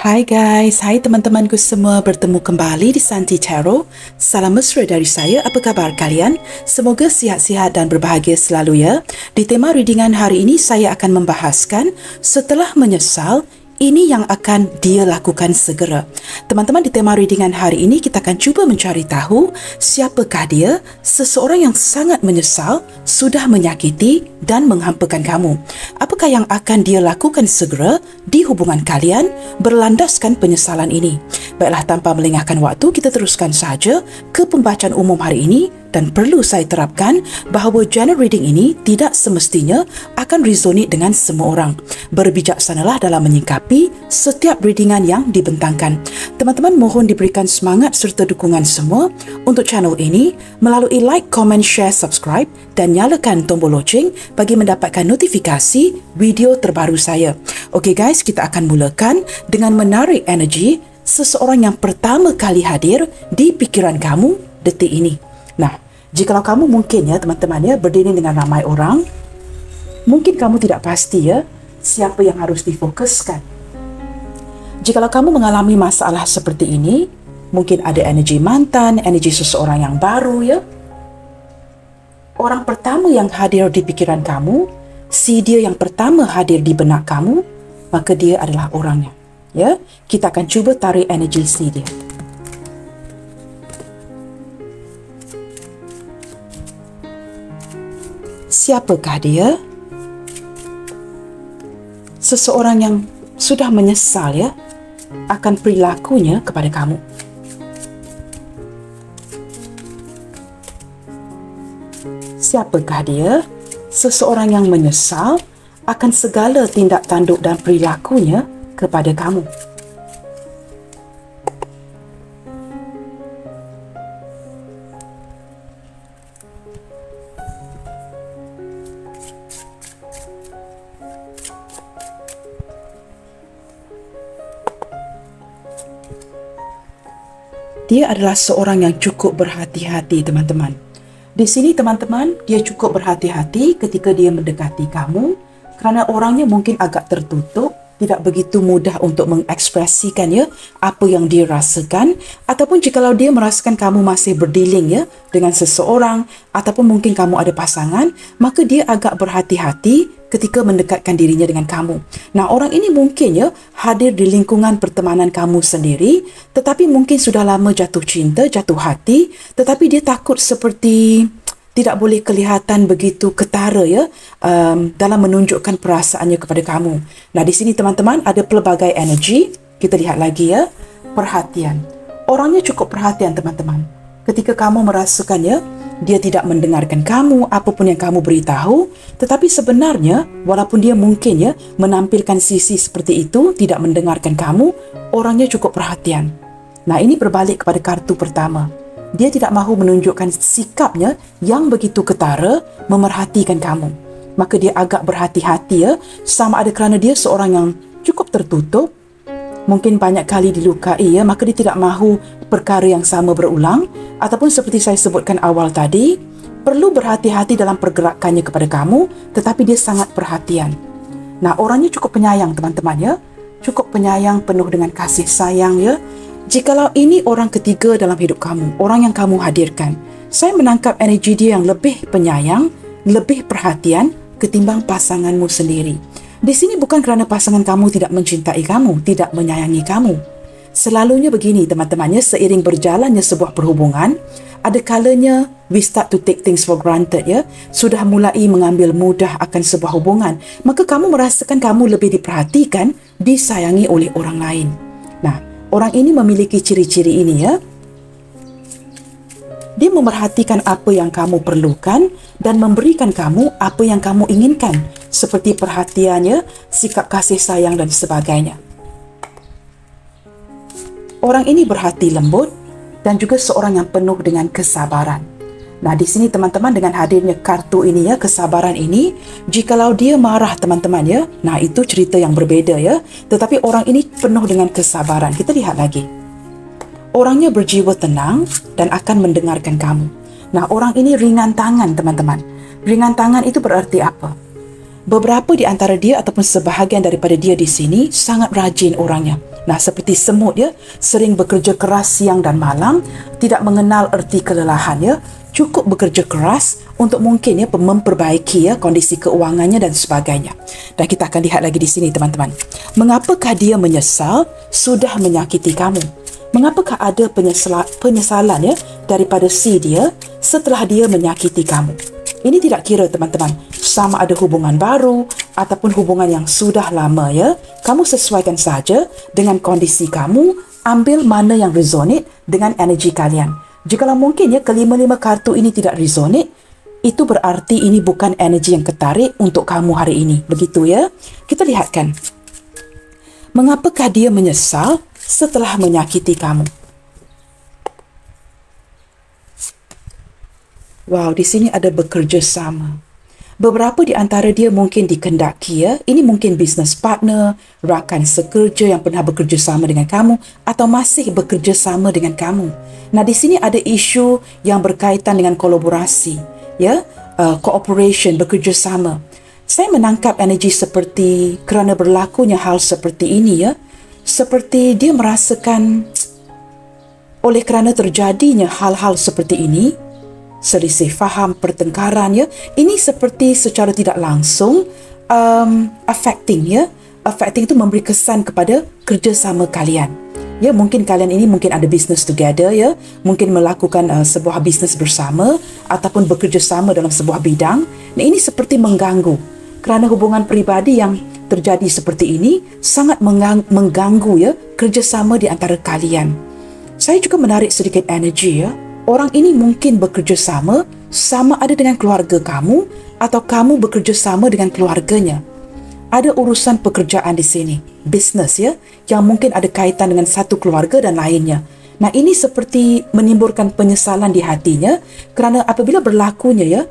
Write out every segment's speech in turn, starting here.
Hai guys, hai teman-temanku semua, bertemu kembali di Santi Tarot. Salam mesra dari saya, apa khabar kalian? Semoga sihat-sihat dan berbahagia selalu ya. Di tema readingan hari ini saya akan membahaskan setelah menyesal, ini yang akan dia lakukan segera. Teman-teman, di tema readingan hari ini kita akan cuba mencari tahu siapakah dia, seseorang yang sangat menyesal, sudah menyakiti dan menghampakan kamu. Apakah yang akan dia lakukan segera di hubungan kalian berlandaskan penyesalan ini? Baiklah, tanpa melengahkan waktu, kita teruskan saja ke pembacaan umum hari ini. Dan perlu saya terapkan bahawa general reading ini tidak semestinya akan resonate dengan semua orang. Berbijaksanalah dalam menyingkapi setiap readingan yang dibentangkan. Teman-teman, mohon diberikan semangat serta dukungan semua untuk channel ini melalui like, comment, share, subscribe dan nyalakan tombol loceng bagi mendapatkan notifikasi video terbaru saya. Okey guys, kita akan mulakan dengan menarik energi seseorang yang pertama kali hadir di pikiran kamu detik ini. Nah, jikalau kamu mungkin ya teman-teman ya berdiri dengan ramai orang, mungkin kamu tidak pasti ya siapa yang harus difokuskan. Jikalau kamu mengalami masalah seperti ini, mungkin ada energi mantan, energi seseorang yang baru ya. Orang pertama yang hadir di pikiran kamu, si dia yang pertama hadir di benak kamu, maka dia adalah orangnya. Ya, kita akan cuba tarik energi si dia. Siapakah dia? Seseorang yang sudah menyesal ya akan perilakunya kepada kamu. Siapakah dia? Seseorang yang menyesal akan segala tindak tanduk dan perilakunya kepada kamu. Dia adalah seorang yang cukup berhati-hati, teman-teman. Di sini, teman-teman, dia cukup berhati-hati ketika dia mendekati kamu kerana orangnya mungkin agak tertutup, tidak begitu mudah untuk mengekspresikan ya apa yang dia rasakan, ataupun jikalau dia merasakan kamu masih berdealing ya dengan seseorang ataupun mungkin kamu ada pasangan, maka dia agak berhati-hati ketika mendekatkan dirinya dengan kamu. Nah, orang ini mungkin ya hadir di lingkungan pertemanan kamu sendiri, tetapi mungkin sudah lama jatuh cinta, jatuh hati, tetapi dia takut seperti tidak boleh kelihatan begitu ketara ya dalam menunjukkan perasaannya kepada kamu. Nah, di sini teman-teman ada pelbagai energi. Kita lihat lagi ya. Perhatian. Orangnya cukup perhatian, teman-teman. Ketika kamu merasakan ya dia tidak mendengarkan kamu, apapun yang kamu beritahu, tetapi sebenarnya walaupun dia mungkin ya menampilkan sisi seperti itu, tidak mendengarkan kamu, orangnya cukup perhatian. Nah, ini berbalik kepada kartu pertama. Dia tidak mahu menunjukkan sikapnya yang begitu ketara memerhatikan kamu. Maka dia agak berhati-hati ya, sama ada kerana dia seorang yang cukup tertutup, mungkin banyak kali dilukai ya, maka dia tidak mahu perkara yang sama berulang, ataupun seperti saya sebutkan awal tadi, perlu berhati-hati dalam pergerakannya kepada kamu, tetapi dia sangat perhatian. Nah, orangnya cukup penyayang, teman-teman ya, cukup penyayang, penuh dengan kasih sayang ya. Jikalau ini orang ketiga dalam hidup kamu, orang yang kamu hadirkan, saya menangkap energi dia yang lebih penyayang, lebih perhatian ketimbang pasanganmu sendiri. Di sini bukan kerana pasangan kamu tidak mencintai kamu, tidak menyayangi kamu. Selalunya begini, teman-temannya, seiring berjalannya sebuah perhubungan, ada kalanya we start to take things for granted ya. Sudah mulai mengambil mudah akan sebuah hubungan, maka kamu merasakan kamu lebih diperhatikan, disayangi oleh orang lain. Nah, orang ini memiliki ciri-ciri ini ya. Dia memerhatikan apa yang kamu perlukan dan memberikan kamu apa yang kamu inginkan, seperti perhatiannya, sikap kasih sayang dan sebagainya. Orang ini berhati lembut dan juga seorang yang penuh dengan kesabaran. Nah, di sini teman-teman, dengan hadirnya kartu ini ya, kesabaran ini, jikalau dia marah teman-teman ya, nah itu cerita yang berbeda ya. Tetapi orang ini penuh dengan kesabaran. Kita lihat lagi. Orangnya berjiwa tenang dan akan mendengarkan kamu. Nah, orang ini ringan tangan, teman-teman. Ringan tangan itu berarti apa? Beberapa di antara dia ataupun sebahagian daripada dia di sini sangat rajin orangnya. Nah, seperti semut ya, sering bekerja keras siang dan malam, tidak mengenal erti kelelahan ya, cukup bekerja keras untuk mungkin ya memperbaiki ya kondisi keuangannya dan sebagainya. Dan kita akan lihat lagi di sini teman-teman. Mengapakah dia menyesal sudah menyakiti kamu? Mengapakah ada penyesalan ya daripada si dia setelah dia menyakiti kamu? Ini tidak kira teman-teman, sama ada hubungan baru ataupun hubungan yang sudah lama ya. Kamu sesuaikan saja dengan kondisi kamu, ambil mana yang resonate dengan energi kalian. Jikalau mungkin ya kelima-lima kartu ini tidak resonate, itu berarti ini bukan energi yang ketarik untuk kamu hari ini. Begitu ya. Kita lihatkan. Mengapakah dia menyesal setelah menyakiti kamu? Wow, di sini ada bekerja sama. Beberapa di antara dia mungkin dikendaki ya. Ini mungkin business partner, rakan sekerja yang pernah bekerja sama dengan kamu atau masih bekerja sama dengan kamu. Nah, di sini ada isu yang berkaitan dengan kolaborasi, ya, cooperation, bekerja sama. Saya menangkap energi seperti kerana berlakunya hal seperti ini ya. Seperti dia merasakan oleh kerana terjadinya hal-hal seperti ini, selisih faham, pertengkaran ya, ini seperti secara tidak langsung affecting ya. Affecting itu memberi kesan kepada kerjasama kalian. Ya, mungkin kalian ini mungkin ada business together ya, mungkin melakukan sebuah bisnes bersama ataupun bekerja sama dalam sebuah bidang. Nah, ini seperti mengganggu kerana hubungan peribadi yang terjadi seperti ini sangat mengganggu ya kerjasama di antara kalian. Saya juga menarik sedikit energi ya. Orang ini mungkin bekerja sama ada dengan keluarga kamu atau kamu bekerja sama dengan keluarganya. Ada urusan pekerjaan di sini, bisnes ya, yang mungkin ada kaitan dengan satu keluarga dan lainnya. Nah, ini seperti menimbulkan penyesalan di hatinya kerana apabila berlakunya ya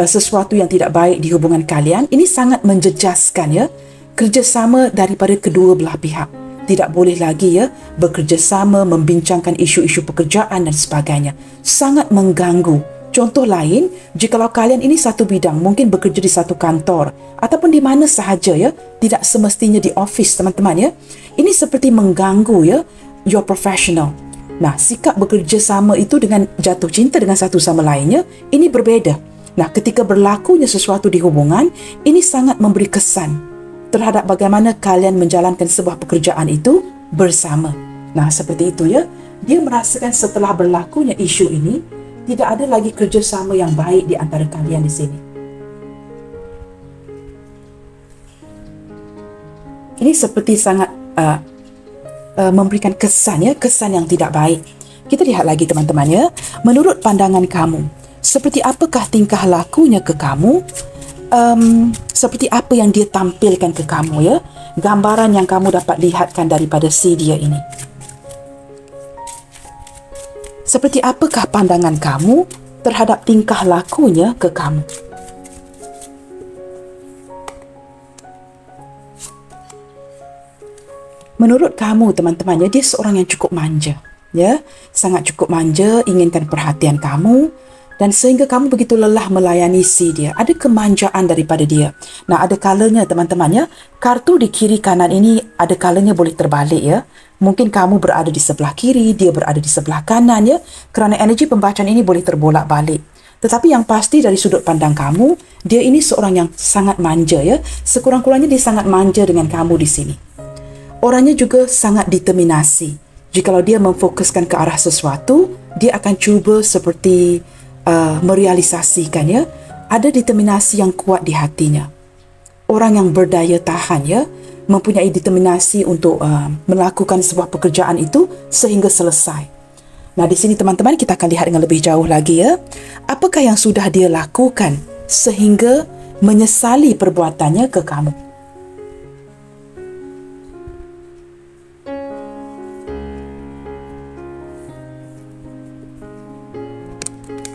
sesuatu yang tidak baik di hubungan kalian, ini sangat menjejaskan ya kerjasama daripada kedua belah pihak. Tidak boleh lagi ya bekerjasama membincangkan isu-isu pekerjaan dan sebagainya. Sangat mengganggu. Contoh lain, jikalau kalian ini satu bidang, mungkin bekerja di satu kantor ataupun di mana sahaja ya, tidak semestinya di office teman-teman ya. Ini seperti mengganggu ya your professional. Nah, sikap bekerja sama itu dengan jatuh cinta dengan satu sama lainnya, ini berbeza. Nah, ketika berlakunya sesuatu di hubungan, ini sangat memberi kesan terhadap bagaimana kalian menjalankan sebuah pekerjaan itu bersama. Nah, seperti itu ya. Dia merasakan setelah berlakunya isu ini, tidak ada lagi kerjasama yang baik di antara kalian di sini. Ini seperti sangat memberikan kesan ya, kesan yang tidak baik. Kita lihat lagi teman-teman ya. Menurut pandangan kamu, seperti apakah tingkah lakunya ke kamu? Seperti apa yang dia tampilkan ke kamu ya, gambaran yang kamu dapat lihatkan daripada si dia ini. Seperti apakah pandangan kamu terhadap tingkah lakunya ke kamu? Menurut kamu teman-teman ya, dia seorang yang cukup manja ya, sangat cukup manja, inginkan perhatian kamu. Dan sehingga kamu begitu lelah melayani si dia. Ada kemanjaan daripada dia. Nah, ada kalanya teman-teman ya, kartu di kiri kanan ini ada kalanya boleh terbalik ya. Mungkin kamu berada di sebelah kiri, dia berada di sebelah kanan ya. Kerana energi pembacaan ini boleh terbolak-balik. Tetapi yang pasti dari sudut pandang kamu, dia ini seorang yang sangat manja ya. Sekurang-kurangnya dia sangat manja dengan kamu di sini. Orangnya juga sangat determinasi. Jikalau dia memfokuskan ke arah sesuatu, dia akan cuba seperti merealisasikan ya. Ada determinasi yang kuat di hatinya. Orang yang berdaya tahan ya, mempunyai determinasi untuk melakukan sebuah pekerjaan itu sehingga selesai. Nah, di sini teman-teman kita akan lihat dengan lebih jauh lagi ya. Apakah yang sudah dia lakukan sehingga menyesali perbuatannya ke kamu?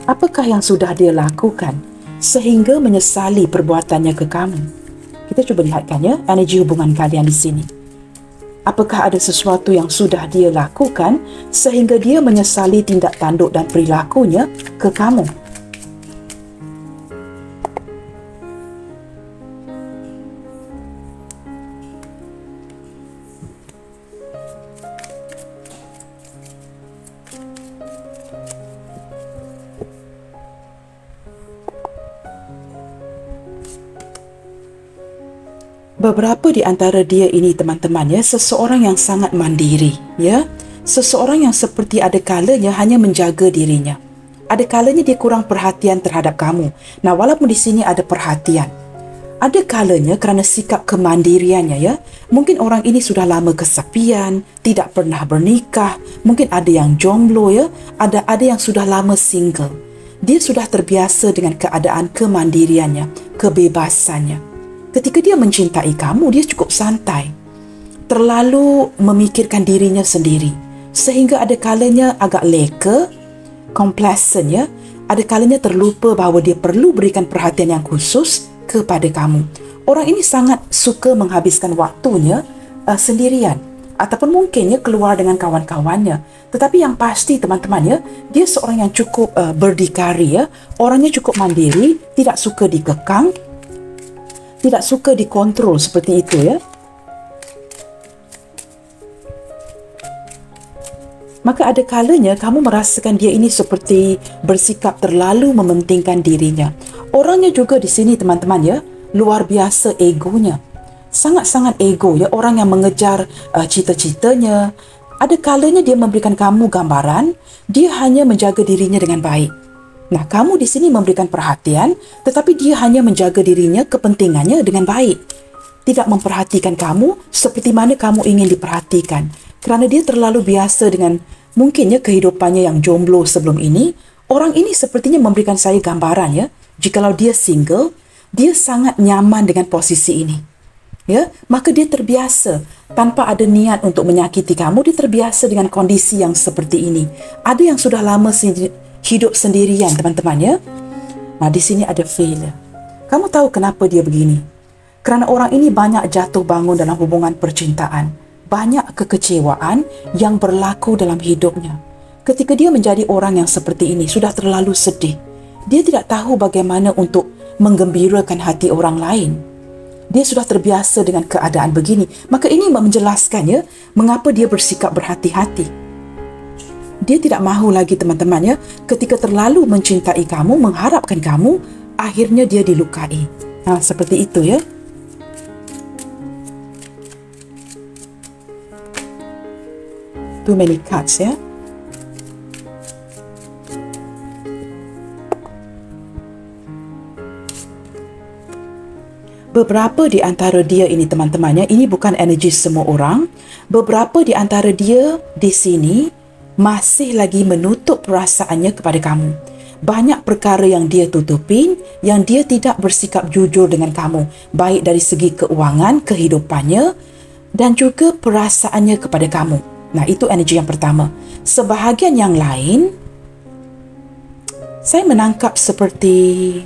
Apakah yang sudah dia lakukan sehingga menyesali perbuatannya ke kamu? Kita cuba lihatkan ya, energi hubungan kalian di sini. Apakah ada sesuatu yang sudah dia lakukan sehingga dia menyesali tindak tanduk dan perilakunya ke kamu? Beberapa di antara dia ini teman-teman ya, seseorang yang sangat mandiri ya. Seseorang yang seperti ada kalanya hanya menjaga dirinya. Ada kalanya dia kurang perhatian terhadap kamu. Nah, walaupun di sini ada perhatian, ada kalanya kerana sikap kemandiriannya ya, mungkin orang ini sudah lama kesepian, tidak pernah bernikah, mungkin ada yang jomblo ya, ada yang sudah lama single. Dia sudah terbiasa dengan keadaan kemandiriannya, kebebasannya. Ketika dia mencintai kamu, dia cukup santai, terlalu memikirkan dirinya sendiri, sehingga ada kalanya agak leka, complacent ya, ada kalanya terlupa bahawa dia perlu berikan perhatian yang khusus kepada kamu. Orang ini sangat suka menghabiskan waktunya sendirian, ataupun mungkinnya keluar dengan kawan-kawannya. Tetapi yang pasti teman-teman ya, dia seorang yang cukup berdikari ya, orangnya cukup mandiri, tidak suka dikekang, tidak suka dikontrol seperti itu ya. Maka ada kalanya kamu merasakan dia ini seperti bersikap terlalu mementingkan dirinya. Orangnya juga di sini teman-teman ya, luar biasa egonya. Sangat-sangat ego ya, orang yang mengejar cita-citanya. Ada kalanya dia memberikan kamu gambaran, dia hanya menjaga dirinya dengan baik. Nah, kamu di sini memberikan perhatian, tetapi dia hanya menjaga dirinya, kepentingannya dengan baik. Tidak memperhatikan kamu seperti mana kamu ingin diperhatikan. Kerana dia terlalu biasa dengan mungkinnya kehidupannya yang jomblo sebelum ini. Orang ini sepertinya memberikan saya gambaran ya, jikalau dia single, dia sangat nyaman dengan posisi ini. Ya, maka dia terbiasa tanpa ada niat untuk menyakiti kamu, dia terbiasa dengan kondisi yang seperti ini. Ada yang sudah lama hidup sendirian teman-teman ya. Nah, di sini ada failure. Kamu tahu kenapa dia begini? Kerana orang ini banyak jatuh bangun dalam hubungan percintaan. Banyak kekecewaan yang berlaku dalam hidupnya. Ketika dia menjadi orang yang seperti ini, sudah terlalu sedih. Dia tidak tahu bagaimana untuk menggembirakan hati orang lain. Dia sudah terbiasa dengan keadaan begini. Maka ini menjelaskan ya, mengapa dia bersikap berhati-hati. Dia tidak mahu lagi teman-teman ya, ketika terlalu mencintai kamu, mengharapkan kamu, akhirnya dia dilukai. Nah, seperti itu ya. Too many cards ya. Beberapa di antara dia ini teman-temannya, ini bukan energi semua orang. Beberapa di antara dia di sini masih lagi menutup perasaannya kepada kamu. Banyak perkara yang dia tutupin, yang dia tidak bersikap jujur dengan kamu, baik dari segi keuangan, kehidupannya, dan juga perasaannya kepada kamu. Nah, itu energi yang pertama. Sebahagian yang lain, saya menangkap seperti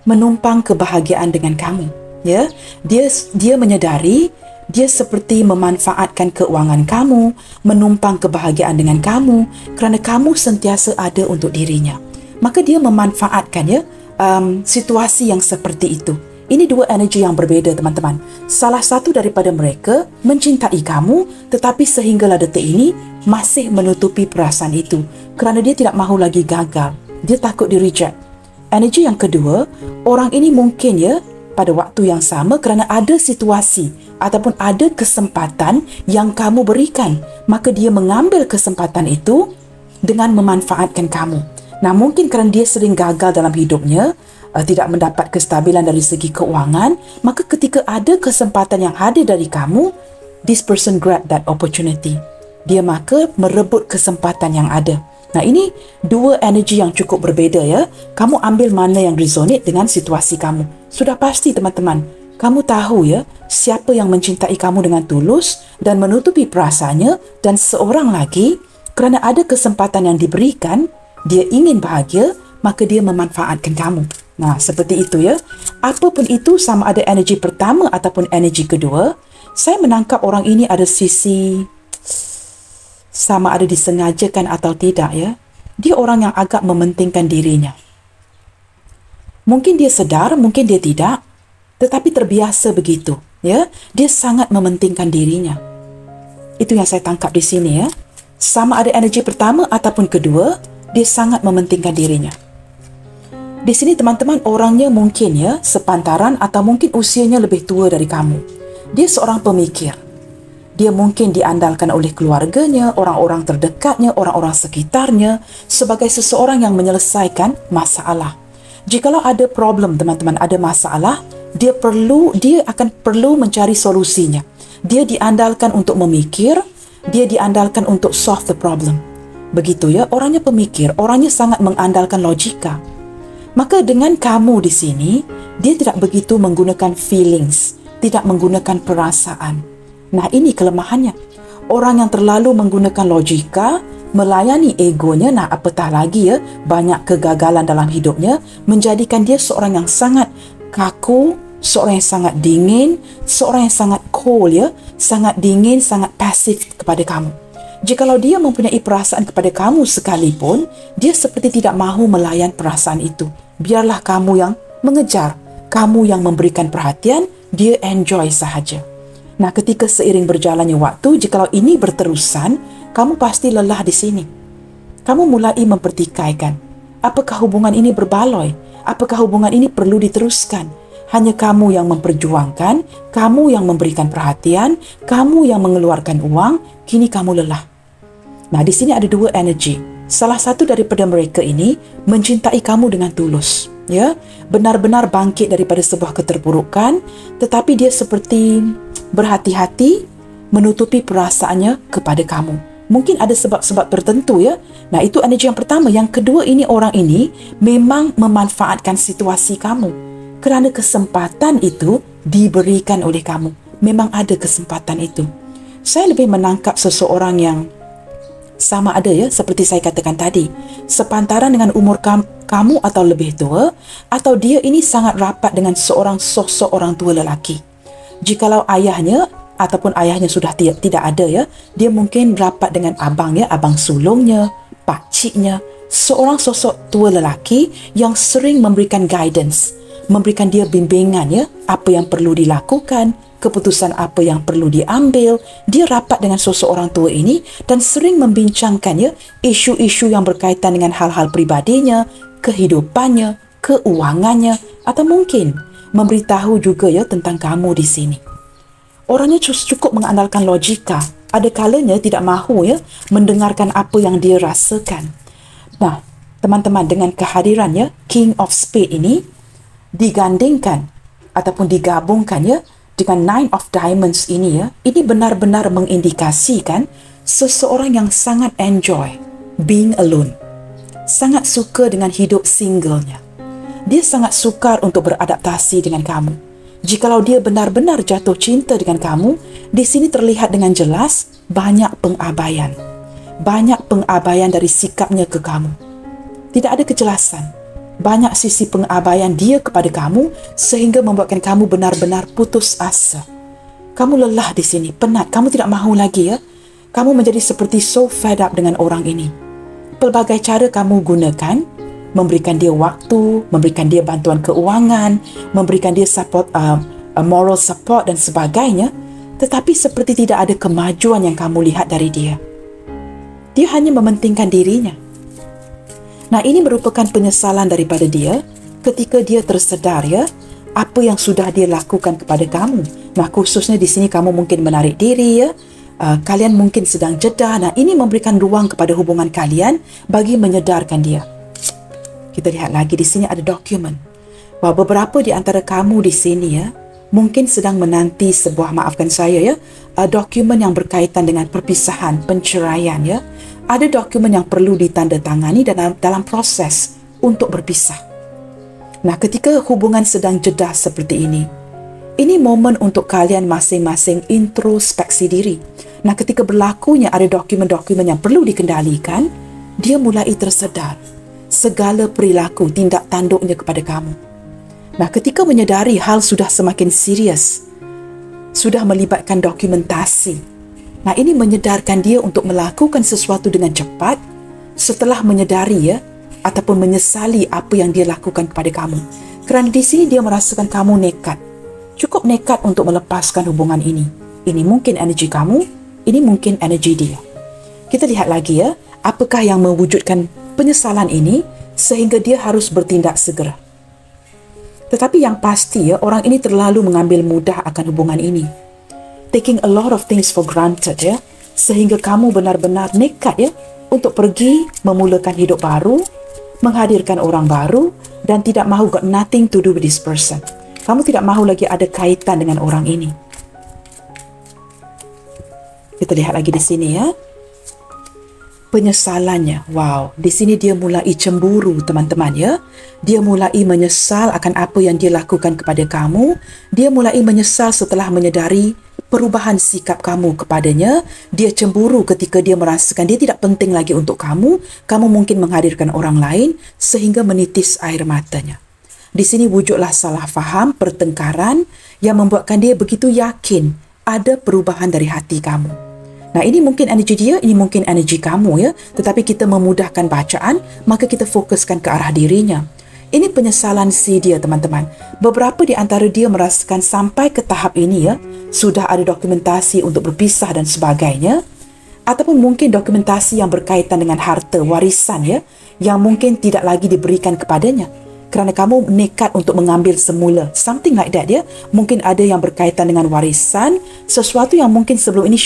menumpang kebahagiaan dengan kamu. Ya, dia menyedari dia seperti memanfaatkan keuangan kamu, menumpang kebahagiaan dengan kamu kerana kamu sentiasa ada untuk dirinya. Maka dia memanfaatkan ya situasi yang seperti itu. Ini dua energi yang berbeza teman-teman. Salah satu daripada mereka mencintai kamu, tetapi sehinggalah detik ini masih menutupi perasaan itu kerana dia tidak mahu lagi gagal. Dia takut di reject. Energi yang kedua, orang ini mungkin ya pada waktu yang sama kerana ada situasi ataupun ada kesempatan yang kamu berikan, maka dia mengambil kesempatan itu dengan memanfaatkan kamu. Nah, mungkin kerana dia sering gagal dalam hidupnya, tidak mendapat kestabilan dari segi keuangan, maka ketika ada kesempatan yang hadir dari kamu, this person grab that opportunity. Dia maka merebut kesempatan yang ada. Nah, ini dua energi yang cukup berbeza ya. Kamu ambil mana yang resonate dengan situasi kamu. Sudah pasti teman-teman, kamu tahu ya, siapa yang mencintai kamu dengan tulus dan menutupi perasaannya, dan seorang lagi, kerana ada kesempatan yang diberikan, dia ingin bahagia, maka dia memanfaatkan kamu. Nah, seperti itu ya. Apapun itu, sama ada energi pertama ataupun energi kedua, saya menangkap orang ini ada sisi sama ada disengajakan atau tidak ya. Dia orang yang agak mementingkan dirinya. Mungkin dia sedar, mungkin dia tidak, tetapi terbiasa begitu ya. Dia sangat mementingkan dirinya. Itu yang saya tangkap di sini ya. Sama ada energi pertama ataupun kedua, dia sangat mementingkan dirinya. Di sini teman-teman, orangnya mungkin ya sepantaran atau mungkin usianya lebih tua dari kamu. Dia seorang pemikir. Dia mungkin diandalkan oleh keluarganya, orang-orang terdekatnya, orang-orang sekitarnya sebagai seseorang yang menyelesaikan masalah. Jikalau ada problem teman-teman, ada masalah, dia akan perlu mencari solusinya. Dia diandalkan untuk memikir, dia diandalkan untuk solve the problem. Begitu ya, orangnya pemikir, orangnya sangat mengandalkan logika. Maka dengan kamu di sini, dia tidak begitu menggunakan feelings, tidak menggunakan perasaan. Nah, ini kelemahannya. Orang yang terlalu menggunakan logika, melayani egonya, nah apatah lagi ya, banyak kegagalan dalam hidupnya, menjadikan dia seorang yang sangat kaku, seorang yang sangat dingin, seorang yang sangat cold ya, sangat dingin, sangat pasif kepada kamu. Jikalau dia mempunyai perasaan kepada kamu sekalipun, dia seperti tidak mahu melayan perasaan itu. Biarlah kamu yang mengejar, kamu yang memberikan perhatian, dia enjoy sahaja. Nah, ketika seiring berjalannya waktu, jikalau ini berterusan, kamu pasti lelah di sini. Kamu mulai mempertikaikan, apakah hubungan ini berbaloi? Apakah hubungan ini perlu diteruskan? Hanya kamu yang memperjuangkan, kamu yang memberikan perhatian, kamu yang mengeluarkan uang, kini kamu lelah. Nah, di sini ada dua energi. Salah satu daripada mereka ini mencintai kamu dengan tulus, ya, benar-benar bangkit daripada sebuah keterpurukan, tetapi dia seperti berhati-hati menutupi perasaannya kepada kamu. Mungkin ada sebab-sebab tertentu ya. Nah, itu energi yang pertama. Yang kedua, ini orang ini memang memanfaatkan situasi kamu. Kerana kesempatan itu diberikan oleh kamu. Memang ada kesempatan itu. Saya lebih menangkap seseorang yang sama ada ya, seperti saya katakan tadi, sepantaran dengan umur kamu atau lebih tua, atau dia ini sangat rapat dengan seorang sosok orang tua lelaki. Jikalau ayahnya ataupun ayahnya sudah tidak ada ya, dia mungkin rapat dengan abangnya, abang sulungnya, pakciknya, seorang sosok tua lelaki yang sering memberikan guidance, memberikan dia bimbingan ya, apa yang perlu dilakukan, keputusan apa yang perlu diambil. Dia rapat dengan sosok orang tua ini dan sering membincangkan ya isu-isu yang berkaitan dengan hal-hal pribadinya, kehidupannya, keuangannya, atau mungkin memberitahu juga ya tentang kamu di sini. Orangnya cukup mengandalkan logika. Ada kalanya tidak mahu ya mendengarkan apa yang dia rasakan. Nah, teman-teman, dengan kehadirannya King of Spades ini digandingkan ataupun digabungkan ya dengan Nine of Diamonds ini ya, ini benar-benar mengindikasikan seseorang yang sangat enjoy being alone. Sangat suka dengan hidup singlenya. Dia sangat sukar untuk beradaptasi dengan kamu. Jikalau dia benar-benar jatuh cinta dengan kamu, di sini terlihat dengan jelas banyak pengabaian. Banyak pengabaian dari sikapnya ke kamu. Tidak ada kejelasan. Banyak sisi pengabaian dia kepada kamu sehingga membuatkan kamu benar-benar putus asa. Kamu lelah di sini, penat, kamu tidak mahu lagi ya. Kamu menjadi seperti so fed up dengan orang ini. Pelbagai cara kamu gunakan, memberikan dia waktu, memberikan dia bantuan keuangan, memberikan dia support, moral support dan sebagainya, tetapi seperti tidak ada kemajuan yang kamu lihat dari dia. Dia hanya mementingkan dirinya. Nah, ini merupakan penyesalan daripada dia ketika dia tersedar ya apa yang sudah dia lakukan kepada kamu. Nah, khususnya di sini kamu mungkin menarik diri ya. Kalian mungkin sedang jeda. Nah, ini memberikan ruang kepada hubungan kalian bagi menyedarkan dia. Kita lihat lagi di sini ada dokumen. Wah, beberapa di antara kamu di sini ya mungkin sedang menanti sebuah, maafkan saya ya, dokumen yang berkaitan dengan perpisahan, penceraian ya. Ada dokumen yang perlu ditandatangani dalam proses untuk berpisah. Nah, ketika hubungan sedang jeda seperti ini momen untuk kalian masing-masing introspeksi diri. Nah, ketika berlakunya ada dokumen-dokumen yang perlu dikendalikan, dia mulai tersedar segala perilaku, tindak tanduknya kepada kamu. Nah, ketika menyedari hal sudah semakin serius, sudah melibatkan dokumentasi, nah, ini menyedarkan dia untuk melakukan sesuatu dengan cepat setelah menyedari ya, ataupun menyesali apa yang dia lakukan kepada kamu. Kerana di sini dia merasakan kamu nekat. Cukup nekat untuk melepaskan hubungan ini. Ini mungkin energi kamu, ini mungkin energi dia. Kita lihat lagi ya, apakah yang mewujudkan penyesalan ini sehingga dia harus bertindak segera. Tetapi yang pasti ya, orang ini terlalu mengambil mudah akan hubungan ini. Taking a lot of things for granted ya, sehingga kamu benar-benar nekat ya untuk pergi memulakan hidup baru, menghadirkan orang baru dan tidak mahu, got nothing to do with this person. Kamu tidak mahu lagi ada kaitan dengan orang ini. Kita lihat lagi di sini ya. Penyesalannya. Wow, di sini dia mulai cemburu teman-teman ya. Dia mulai menyesal akan apa yang dia lakukan kepada kamu. Dia mulai menyesal setelah menyedari perubahan sikap kamu kepadanya. Dia cemburu ketika dia merasakan dia tidak penting lagi untuk kamu. Kamu mungkin menghadirkan orang lain sehingga menitis air matanya. Di sini wujudlah salah faham, pertengkaran yang membuatkan dia begitu yakin ada perubahan dari hati kamu. Nah, ini mungkin energi dia, ini mungkin energi kamu ya. Tetapi kita memudahkan bacaan, maka kita fokuskan ke arah dirinya. Ini penyesalan si dia, teman-teman. Beberapa di antara dia merasakan sampai ke tahap ini ya, sudah ada dokumentasi untuk berpisah dan sebagainya. Ataupun mungkin dokumentasi yang berkaitan dengan harta, warisan ya, yang mungkin tidak lagi diberikan kepadanya. Kerana kamu nekat untuk mengambil semula. Something like that ya. Mungkin ada yang berkaitan dengan warisan, sesuatu yang mungkin sebelum ini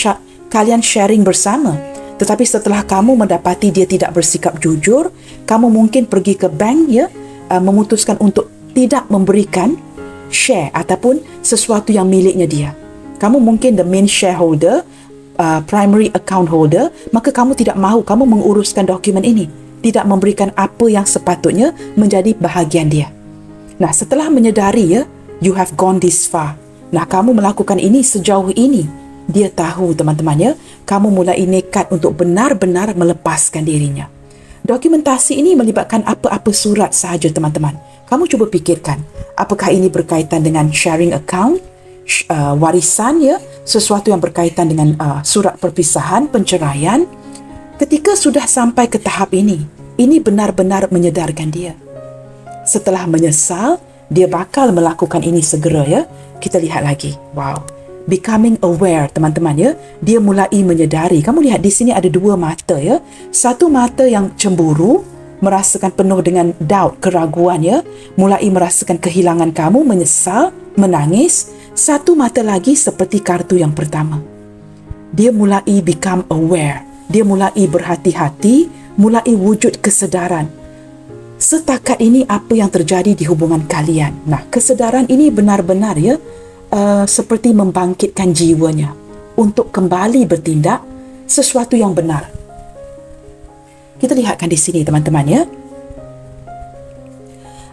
kalian sharing bersama. Tetapi setelah kamu mendapati dia tidak bersikap jujur, kamu mungkin pergi ke bank ya, memutuskan untuk tidak memberikan share ataupun sesuatu yang miliknya dia. Kamu mungkin the main shareholder, primary account holder, maka kamu tidak mahu, kamu menguruskan dokumen ini, tidak memberikan apa yang sepatutnya menjadi bahagian dia. Nah, setelah menyedari ya, you have gone this far. Nah, kamu melakukan ini sejauh ini. Dia tahu teman-teman ya, kamu mulai nekat untuk benar-benar melepaskan dirinya. Dokumentasi ini melibatkan apa-apa surat sahaja teman-teman. Kamu cuba fikirkan, apakah ini berkaitan dengan sharing account, warisan ya, sesuatu yang berkaitan dengan surat perpisahan, penceraian. Ketika sudah sampai ke tahap ini benar-benar menyedarkan dia. Setelah menyesal, dia bakal melakukan ini segera ya. Kita lihat lagi. Wow. Becoming aware teman-teman ya. Dia mulai menyedari. Kamu lihat di sini ada dua mata ya. Satu mata yang cemburu, merasakan penuh dengan doubt, keraguan ya. Mulai merasakan kehilangan kamu, menyesal, menangis. Satu mata lagi seperti kartu yang pertama. Dia mulai become aware. Dia mulai berhati-hati, mulai wujud kesedaran. Setakat ini apa yang terjadi di hubungan kalian. Nah, kesedaran ini benar-benar ya, seperti membangkitkan jiwanya untuk kembali bertindak sesuatu yang benar. Kita lihatkan di sini teman-teman ya.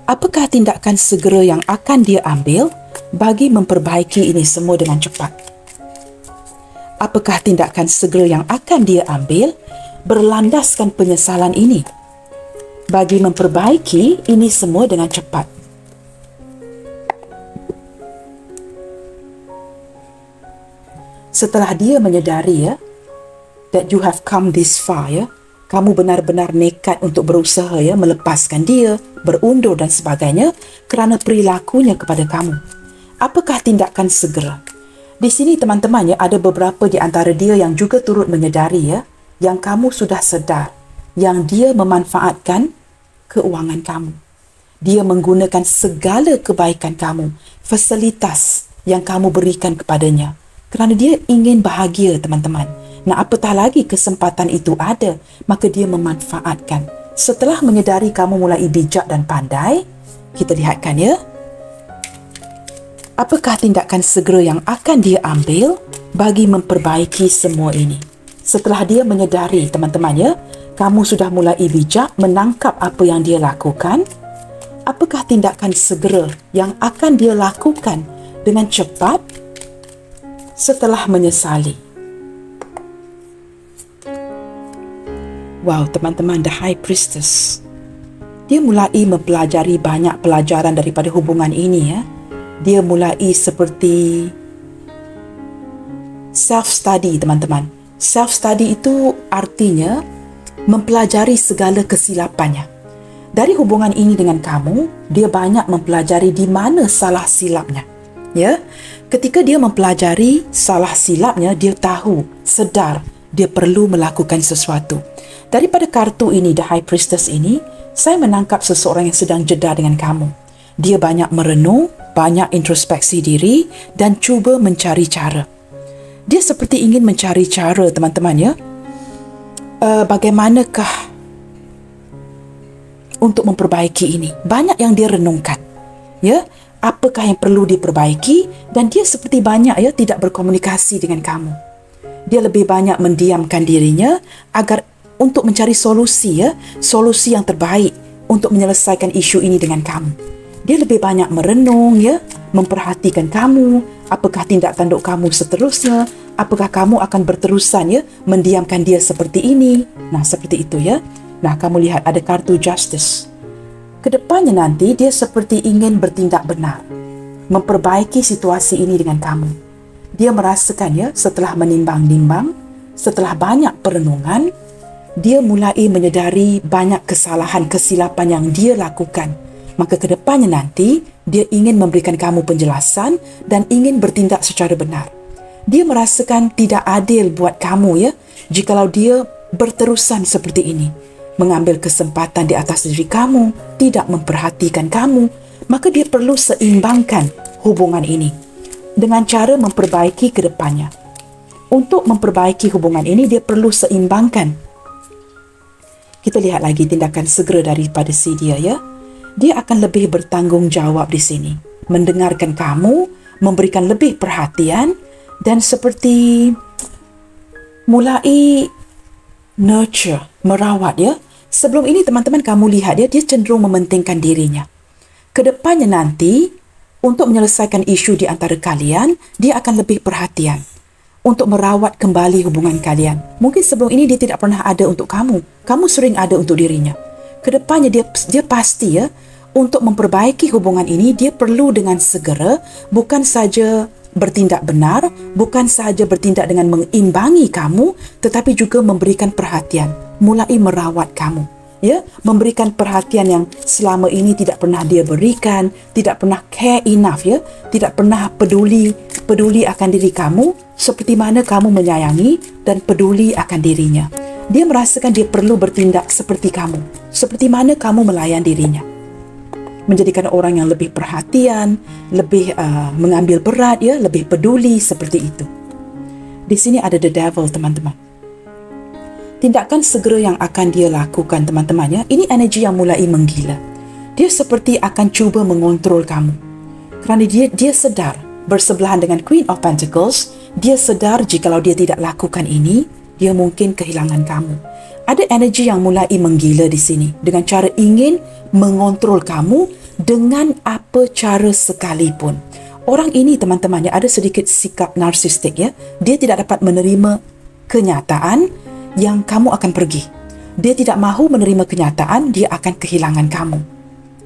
Apakah tindakan segera yang akan dia ambil bagi memperbaiki ini semua dengan cepat? Apakah tindakan segera yang akan dia ambil berlandaskan penyesalan ini bagi memperbaiki ini semua dengan cepat? Setelah dia menyedari ya, that you have come this far ya, kamu benar-benar nekat untuk berusaha ya, melepaskan dia, berundur dan sebagainya kerana perilakunya kepada kamu. Apakah tindakan segera? Di sini teman-teman ya, ada beberapa di antara dia yang juga turut menyedari ya, yang kamu sudah sedar, yang dia memanfaatkan keuangan kamu. Dia menggunakan segala kebaikan kamu, fasilitas yang kamu berikan kepadanya. Kerana dia ingin bahagia teman-teman. Nah, apatah lagi kesempatan itu ada, maka dia memanfaatkan. Setelah menyedari kamu mulai bijak dan pandai, kita lihatkan ya. Apakah tindakan segera yang akan dia ambil bagi memperbaiki semua ini? Setelah dia menyedari teman-teman ya, kamu sudah mulai bijak menangkap apa yang dia lakukan. Apakah tindakan segera yang akan dia lakukan dengan cepat setelah menyesali? Wow, teman-teman, the High Priestess. Dia mulai mempelajari banyak pelajaran daripada hubungan ini ya. Dia mulai seperti self-study, teman-teman. Self-study itu artinya mempelajari segala kesilapannya. Dari hubungan ini dengan kamu, dia banyak mempelajari di mana salah silapnya. Ya, ketika dia mempelajari salah silapnya, dia tahu, sedar, dia perlu melakukan sesuatu. Daripada kartu ini, The High Priestess ini, Saya menangkap seseorang yang sedang jeda dengan kamu. Dia banyak merenung, banyak introspeksi diri dan cuba mencari cara. Dia seperti ingin mencari cara, teman-teman, ya. Bagaimanakah untuk memperbaiki ini? Banyak yang dia renungkan, ya. Apakah yang perlu diperbaiki? Dan dia seperti banyak, ya, tidak berkomunikasi dengan kamu. Dia lebih banyak mendiamkan dirinya agar untuk mencari solusi, ya, solusi yang terbaik untuk menyelesaikan isu ini dengan kamu. Dia lebih banyak merenung, ya, memperhatikan kamu, apakah tindak tanduk kamu seterusnya, apakah kamu akan berterusan, ya, mendiamkan dia seperti ini. Nah, seperti itu, ya. Nah, kamu lihat ada kartu Justice. Kedepannya nanti dia seperti ingin bertindak benar, memperbaiki situasi ini dengan kamu. Dia merasakan, ya, setelah menimbang-nimbang, setelah banyak perenungan, dia mulai menyedari banyak kesalahan, kesilapan yang dia lakukan. Maka kedepannya nanti, dia ingin memberikan kamu penjelasan dan ingin bertindak secara benar. Dia merasakan tidak adil buat kamu, ya, jikalau dia berterusan seperti ini. Mengambil kesempatan di atas diri kamu, tidak memperhatikan kamu. Maka dia perlu seimbangkan hubungan ini dengan cara memperbaiki kedepannya. Untuk memperbaiki hubungan ini, dia perlu seimbangkan. Kita lihat lagi tindakan segera daripada si dia, ya. Dia akan lebih bertanggungjawab di sini. Mendengarkan kamu, memberikan lebih perhatian, dan seperti mulai nurture, merawat, ya. Sebelum ini, teman-teman, kamu lihat dia cenderung mementingkan dirinya. Kedepannya nanti, untuk menyelesaikan isu di antara kalian, dia akan lebih perhatian untuk merawat kembali hubungan kalian. Mungkin sebelum ini dia tidak pernah ada untuk kamu. Kamu sering ada untuk dirinya. Kedepannya dia pasti, ya, untuk memperbaiki hubungan ini, dia perlu dengan segera, bukan saja bertindak benar, bukan saja bertindak dengan mengimbangi kamu, tetapi juga memberikan perhatian, mulai merawat kamu, ya, memberikan perhatian yang selama ini tidak pernah dia berikan, tidak pernah care enough, ya, tidak pernah peduli akan diri kamu, seperti mana kamu menyayangi dan peduli akan dirinya. Dia merasakan dia perlu bertindak seperti kamu, seperti mana kamu melayan dirinya. Menjadikan orang yang lebih perhatian, lebih mengambil berat, ya, lebih peduli, seperti itu. Di sini ada the devil, teman-teman. Tindakan segera yang akan dia lakukan, teman-teman, ya, ini energi yang mulai menggila. Dia seperti akan cuba mengontrol kamu. Kerana dia sedar, bersebelahan dengan Queen of Pentacles, dia sedar jikalau dia tidak lakukan ini, dia mungkin kehilangan kamu. Ada energi yang mulai menggila di sini dengan cara ingin mengontrol kamu dengan apa cara sekalipun. Orang ini, teman-teman, ada sedikit sikap narsistik, ya. Dia tidak dapat menerima kenyataan yang kamu akan pergi. Dia tidak mahu menerima kenyataan dia akan kehilangan kamu.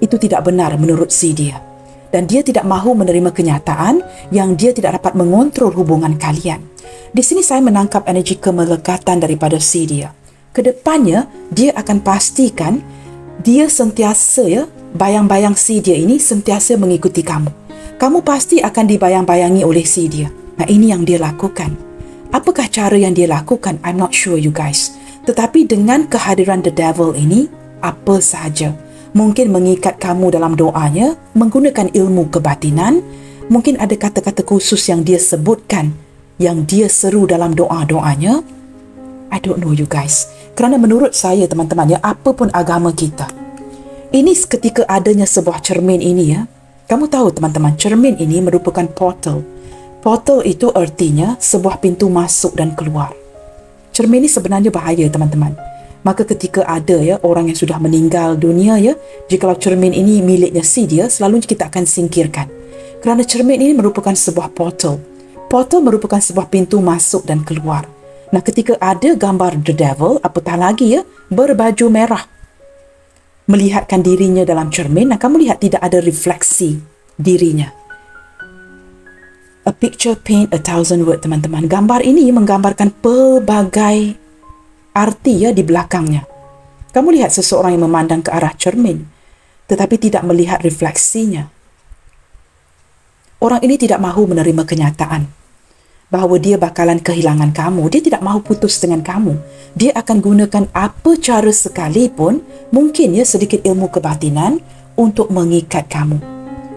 Itu tidak benar menurut si dia. Dan dia tidak mahu menerima kenyataan yang dia tidak dapat mengontrol hubungan kalian. Di sini saya menangkap energi kemelekatan daripada si dia. Kedepannya, dia akan pastikan dia sentiasa, ya, bayang-bayang si dia ini sentiasa mengikuti kamu. Kamu pasti akan dibayang-bayangi oleh si dia. Nah, ini yang dia lakukan. Apakah cara yang dia lakukan? I'm not sure, you guys. Tetapi dengan kehadiran the devil ini, apa sahaja. Mungkin mengikat kamu dalam doanya, menggunakan ilmu kebatinan. Mungkin ada kata-kata khusus yang dia sebutkan, yang dia seru dalam doa-doanya. I don't know, you guys. Kerana menurut saya, teman-teman, ya, apapun agama kita, ini ketika adanya sebuah cermin ini, ya. Kamu tahu, teman-teman, cermin ini merupakan portal. Portal itu artinya sebuah pintu masuk dan keluar. Cermin ini sebenarnya bahaya, teman-teman. Maka ketika ada, ya, orang yang sudah meninggal dunia, ya, jikalau cermin ini miliknya si dia, selalunya kita akan singkirkan. Kerana cermin ini merupakan sebuah portal. Portal merupakan sebuah pintu masuk dan keluar. Nah, ketika ada gambar the devil, apatah lagi, ya, berbaju merah, melihatkan dirinya dalam cermin, nah, kamu lihat tidak ada refleksi dirinya. A picture paint 1,000 words, teman-teman. Gambar ini menggambarkan pelbagai arti, ya, di belakangnya. Kamu lihat seseorang yang memandang ke arah cermin, tetapi tidak melihat refleksinya. Orang ini tidak mahu menerima kenyataan bahawa dia bakalan kehilangan kamu. Dia tidak mahu putus dengan kamu. Dia akan gunakan apa cara sekalipun Mungkin ya sedikit ilmu kebatinan untuk mengikat kamu.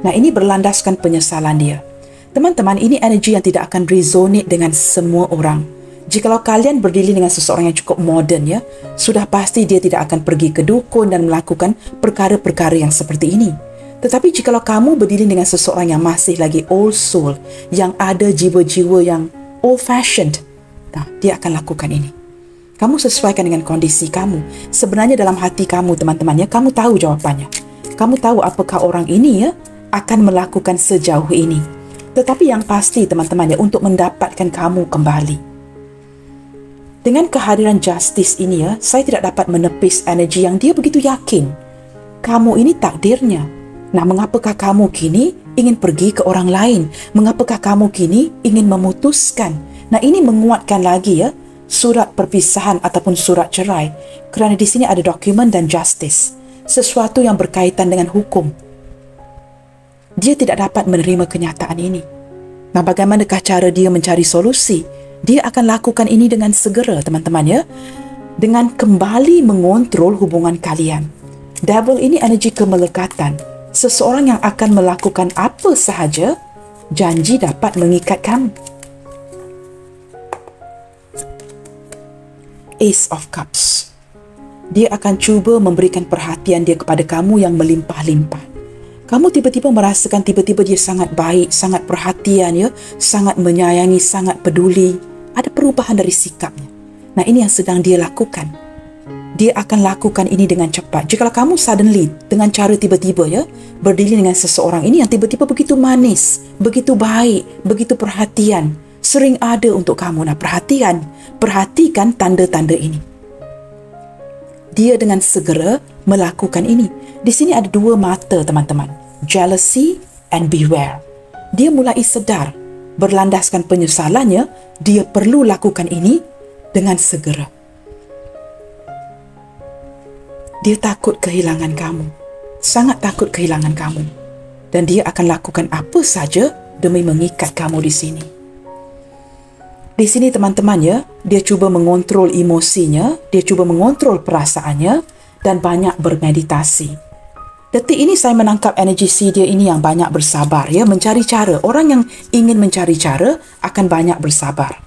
Nah, ini berlandaskan penyesalan dia. Teman-teman, ini energi yang tidak akan resonate dengan semua orang. Jikalau kalian berdiri dengan seseorang yang cukup moden ya, sudah pasti dia tidak akan pergi ke dukun dan melakukan perkara-perkara yang seperti ini. Tetapi jikalau kamu berdiri dengan seseorang yang masih lagi old soul, yang ada jiwa-jiwa yang old fashioned, nah, dia akan lakukan ini. Kamu sesuaikan dengan kondisi kamu. Sebenarnya dalam hati kamu, teman-teman ya, kamu tahu jawapannya. Kamu tahu apakah orang ini ya akan melakukan sejauh ini. Tetapi yang pasti, teman-teman ya, untuk mendapatkan kamu kembali. Dengan kehadiran justice ini ya, saya tidak dapat menepis energi yang dia begitu yakin. Kamu ini takdirnya. Nah, mengapakah kamu kini ingin pergi ke orang lain? Mengapakah kamu kini ingin memutuskan? Nah, ini menguatkan lagi ya surat perpisahan ataupun surat cerai, kerana di sini ada dokumen dan justice, sesuatu yang berkaitan dengan hukum. Dia tidak dapat menerima kenyataan ini. Nah, bagaimanakah cara dia mencari solusi? Dia akan lakukan ini dengan segera, teman-teman ya, dengan kembali mengontrol hubungan kalian. Devil ini energi kemelekatan, seseorang yang akan melakukan apa sahaja, janji dapat mengikat kamu. Ace of Cups. Dia akan cuba memberikan perhatian dia kepada kamu yang melimpah-limpah. Kamu tiba-tiba merasakan tiba-tiba dia sangat baik, sangat perhatian ya, sangat menyayangi, sangat peduli. Ada perubahan dari sikapnya. Nah, ini yang sedang dia lakukan. Dia akan lakukan ini dengan cepat. Jika kamu suddenly dengan cara tiba-tiba ya berdiri dengan seseorang ini yang tiba-tiba begitu manis, begitu baik, begitu perhatian, sering ada untuk kamu. Nah, perhatikan tanda-tanda ini. Dia dengan segera melakukan ini. Di sini ada dua mata, teman-teman. Jealousy and beware. Dia mulai sedar, berlandaskan penyesalannya, dia perlu lakukan ini dengan segera. Dia takut kehilangan kamu. Sangat takut kehilangan kamu. Dan dia akan lakukan apa saja demi mengikat kamu di sini. Di sini, teman-teman ya, dia cuba mengontrol emosinya, dia cuba mengontrol perasaannya dan banyak bermeditasi. Detik ini saya menangkap energi si dia ini yang banyak bersabar ya, mencari cara. Orang yang ingin mencari cara akan banyak bersabar.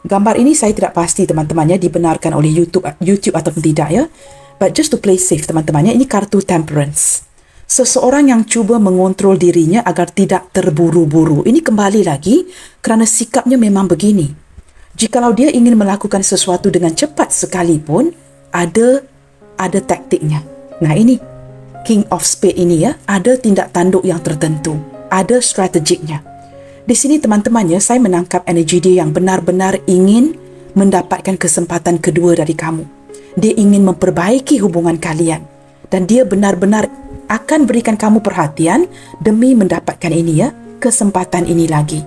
Gambar ini saya tidak pasti, teman-teman ya, dibenarkan oleh YouTube ataupun tidak ya. But just to play safe, teman-teman ya, ini kartu Temperance. Seseorang yang cuba mengontrol dirinya agar tidak terburu-buru. Ini kembali lagi kerana sikapnya memang begini. Jikalau dia ingin melakukan sesuatu dengan cepat sekalipun, ada taktiknya. Nah, ini King of Spades ini ya, ada tindak tanduk yang tertentu, ada strategiknya. Di sini, teman-teman ya, saya menangkap energi dia yang benar-benar ingin mendapatkan kesempatan kedua dari kamu. Dia ingin memperbaiki hubungan kalian dan dia benar-benar akan berikan kamu perhatian demi mendapatkan ini ya, kesempatan ini lagi.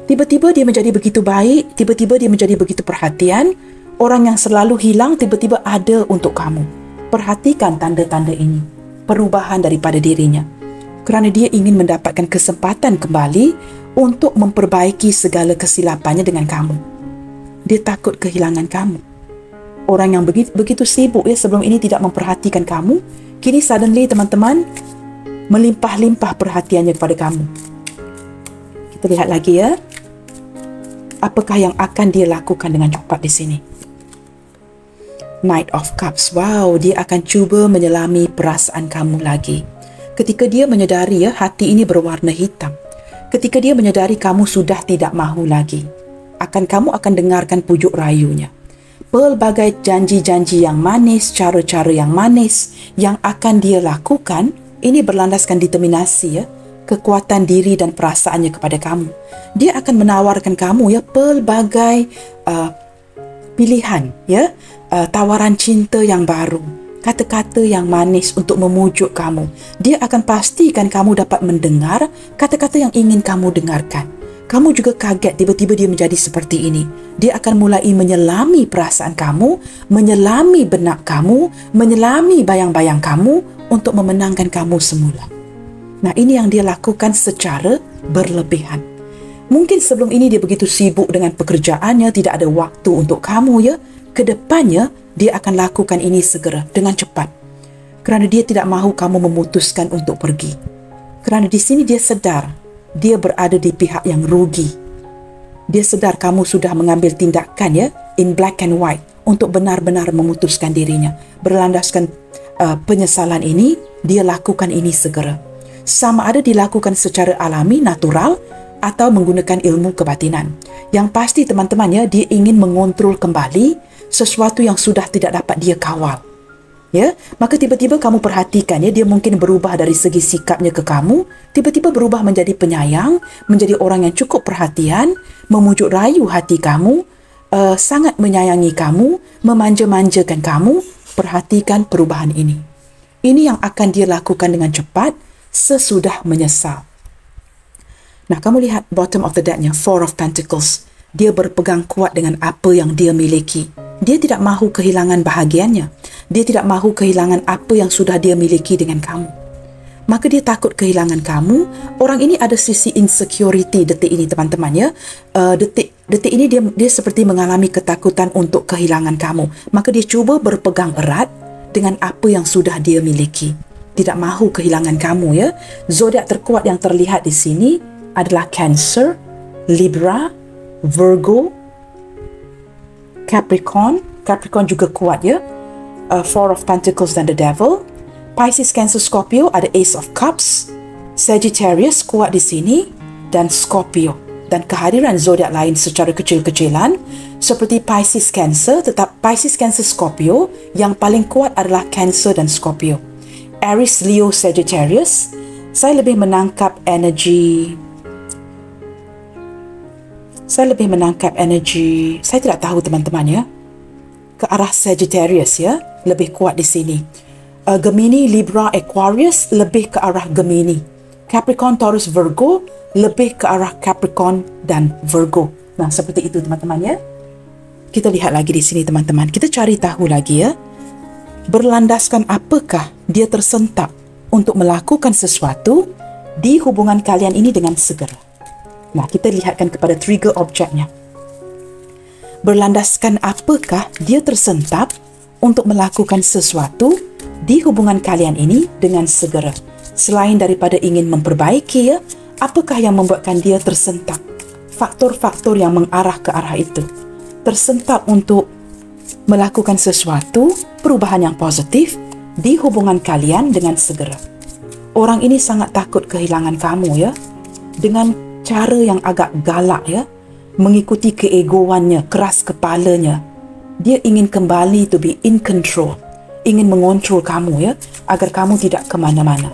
Tiba-tiba dia menjadi begitu baik, tiba-tiba dia menjadi begitu perhatian. Orang yang selalu hilang tiba-tiba ada untuk kamu. Perhatikan tanda-tanda ini, perubahan daripada dirinya. Kerana dia ingin mendapatkan kesempatan kembali untuk memperbaiki segala kesilapannya dengan kamu. Dia takut kehilangan kamu. Orang yang begitu sibuk ya sebelum ini tidak memperhatikan kamu, kini suddenly, teman-teman, melimpah-limpah perhatiannya kepada kamu. Kita lihat lagi ya. Apakah yang akan dia lakukan dengan cepat di sini? Knight of Cups. Wow, dia akan cuba menyelami perasaan kamu lagi. Ketika dia menyedari ya, hati ini berwarna hitam. Ketika dia menyedari kamu sudah tidak mahu lagi, kamu akan dengarkan pujuk rayunya. Pelbagai janji-janji yang manis, cara-cara yang manis yang akan dia lakukan, ini berlandaskan determinasi ya, kekuatan diri dan perasaannya kepada kamu. Dia akan menawarkan kamu ya pelbagai pilihan ya, tawaran cinta yang baru, kata-kata yang manis untuk memujuk kamu. Dia akan pastikan kamu dapat mendengar kata-kata yang ingin kamu dengarkan. Kamu juga kaget tiba-tiba dia menjadi seperti ini. Dia akan mulai menyelami perasaan kamu, menyelami benak kamu, menyelami bayang-bayang kamu untuk memenangkan kamu semula. Nah, ini yang dia lakukan secara berlebihan. Mungkin sebelum ini dia begitu sibuk dengan pekerjaannya, tidak ada waktu untuk kamu ya. Kedepannya, dia akan lakukan ini segera, dengan cepat. kerana dia tidak mahu kamu memutuskan untuk pergi. Kerana di sini dia sedar dia berada di pihak yang rugi. Dia sedar kamu sudah mengambil tindakan ya, in black and white, untuk benar-benar memutuskan dirinya. Berlandaskan penyesalan ini, dia lakukan ini segera. Sama ada dilakukan secara alami, natural, atau menggunakan ilmu kebatinan. Yang pasti teman-teman ya, dia ingin mengontrol kembali sesuatu yang sudah tidak dapat dia kawal. Ya, maka tiba-tiba kamu perhatikan ya, dia mungkin berubah dari segi sikapnya ke kamu, tiba-tiba berubah menjadi penyayang, menjadi orang yang cukup perhatian, memujuk rayu hati kamu, sangat menyayangi kamu, memanja-manjakan kamu. Perhatikan perubahan ini. Ini yang akan dia lakukan dengan cepat sesudah menyesal. Nah, kamu lihat bottom of the decknya, Four of Pentacles. Dia berpegang kuat dengan apa yang dia miliki. Dia tidak mahu kehilangan bahagiannya. Dia tidak mahu kehilangan apa yang sudah dia miliki dengan kamu. Maka dia takut kehilangan kamu. Orang ini ada sisi insecurity detik ini teman-teman ya. Detik ini dia seperti mengalami ketakutan untuk kehilangan kamu. Maka dia cuba berpegang erat dengan apa yang sudah dia miliki. Tidak mahu kehilangan kamu ya. Zodiak terkuat yang terlihat di sini adalah Cancer, Libra, Virgo, Capricorn. Capricorn juga kuat ya. Four of Pentacles dan the Devil. Pisces, Cancer, Scorpio ada Ace of Cups. Sagittarius kuat di sini dan Scorpio. Dan kehadiran zodiak lain secara kecil-kecilan seperti Pisces, Cancer, tetap Pisces, Cancer, Scorpio. Yang paling kuat adalah Cancer dan Scorpio. Aries, Leo, Sagittarius. Saya lebih menangkap energi. Saya tidak tahu teman-teman ya. Ke arah Sagittarius ya, lebih kuat di sini. Gemini, Libra, Aquarius lebih ke arah Gemini. Capricorn, Taurus, Virgo lebih ke arah Capricorn dan Virgo. Nah, seperti itu teman-teman ya. Kita lihat lagi di sini teman-teman. Kita cari tahu lagi ya. Berlandaskan apakah dia tersentak untuk melakukan sesuatu di hubungan kalian ini dengan segera. Nah, kita lihatkan kepada trigger objeknya. Berlandaskan apakah dia tersentak untuk melakukan sesuatu di hubungan kalian ini dengan segera. Selain daripada ingin memperbaiki ya, apakah yang membuatkan dia tersentak? Faktor-faktor yang mengarah ke arah itu. Tersentak untuk melakukan sesuatu, perubahan yang positif di hubungan kalian dengan segera. Orang ini sangat takut kehilangan kamu ya. Dengan cara yang agak galak ya, mengikuti keegoannya, keras kepalanya. Dia ingin kembali to be in control. Ingin mengontrol kamu ya, agar kamu tidak ke mana-mana.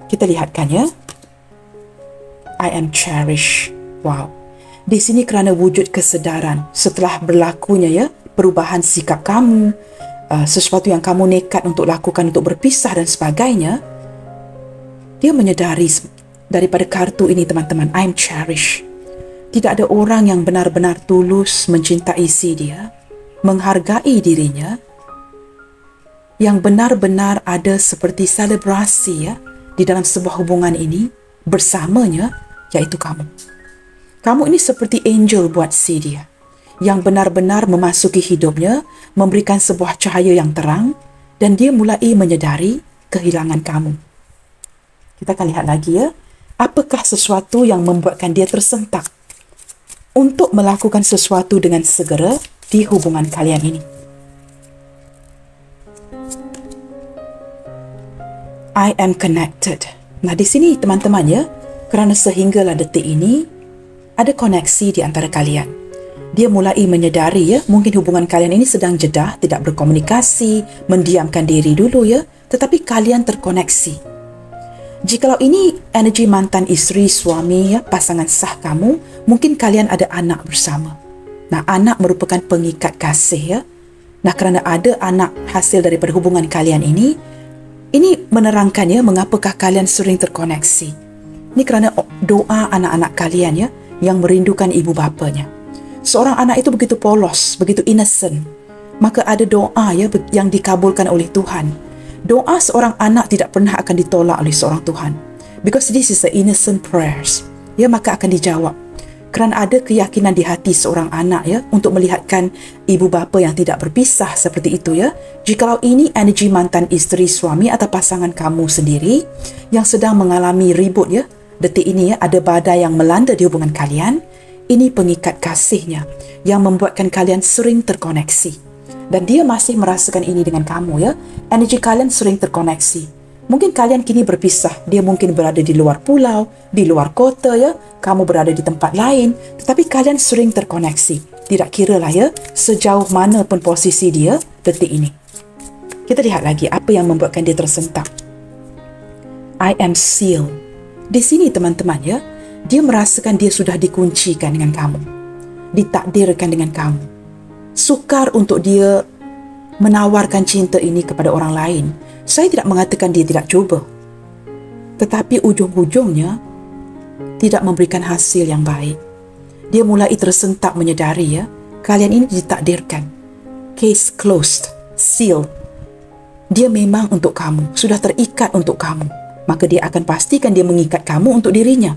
Kita lihatkan ya. I am cherished. Wow. Di sini kerana wujud kesedaran setelah berlakunya ya, perubahan sikap kamu, sesuatu yang kamu nekat untuk lakukan untuk berpisah dan sebagainya, dia menyedari daripada kartu ini teman-teman, I am cherished. Tidak ada orang yang benar-benar tulus mencintai si dia, menghargai dirinya, yang benar-benar ada seperti selebrasi ya di dalam sebuah hubungan ini bersamanya, yaitu kamu. Kamu ini seperti angel buat si dia, yang benar-benar memasuki hidupnya, memberikan sebuah cahaya yang terang, dan dia mulai menyedari kehilangan kamu. Kita akan lihat lagi ya, apakah sesuatu yang membuatkan dia tersentak untuk melakukan sesuatu dengan segera di hubungan kalian ini. I am connected. Nah, di sini teman-teman ya, kerana sehinggalah detik ini, ada koneksi di antara kalian. Dia mulai menyedari ya, mungkin hubungan kalian ini sedang jedah, tidak berkomunikasi, mendiamkan diri dulu ya, tetapi kalian terkoneksi. Jikalau ini energi mantan isteri, suami ya, pasangan sah kamu, mungkin kalian ada anak bersama. Nah, anak merupakan pengikat kasih ya. Nah, kerana ada anak hasil daripada hubungan kalian ini menerangkan ya, mengapakah kalian sering terkoneksi. Ini kerana doa anak-anak kalian ya, yang merindukan ibu bapanya. Seorang anak itu begitu polos, begitu innocent. Maka ada doa ya, yang dikabulkan oleh Tuhan. Doa seorang anak tidak pernah akan ditolak oleh seorang Tuhan. Because this is the innocent prayers. Ya, maka akan dijawab. Kerana ada keyakinan di hati seorang anak ya untuk melihatkan ibu bapa yang tidak berpisah seperti itu ya. Jikalau ini energi mantan isteri, suami atau pasangan kamu sendiri yang sedang mengalami ribut ya, detik ini ya ada badai yang melanda di hubungan kalian, ini pengikat kasihnya yang membuatkan kalian sering terkoneksi. Dan dia masih merasakan ini dengan kamu ya. Energi kalian sering terkoneksi. Mungkin kalian kini berpisah. Dia mungkin berada di luar pulau, di luar kota ya. Kamu berada di tempat lain. Tetapi kalian sering terkoneksi. Tidak kira lah ya, sejauh mana pun posisi dia detik ini. Kita lihat lagi apa yang membuatkan dia tersentak. I am sealed. Di sini teman-teman ya, dia merasakan dia sudah dikuncikan dengan kamu. Ditakdirkan dengan kamu. Sukar untuk dia menawarkan cinta ini kepada orang lain. Saya tidak mengatakan dia tidak cuba. Tetapi ujung-ujungnya tidak memberikan hasil yang baik. Dia mulai tersentak menyedari ya, kalian ini ditakdirkan. Case closed, sealed. Dia memang untuk kamu, sudah terikat untuk kamu. Maka dia akan pastikan dia mengikat kamu untuk dirinya.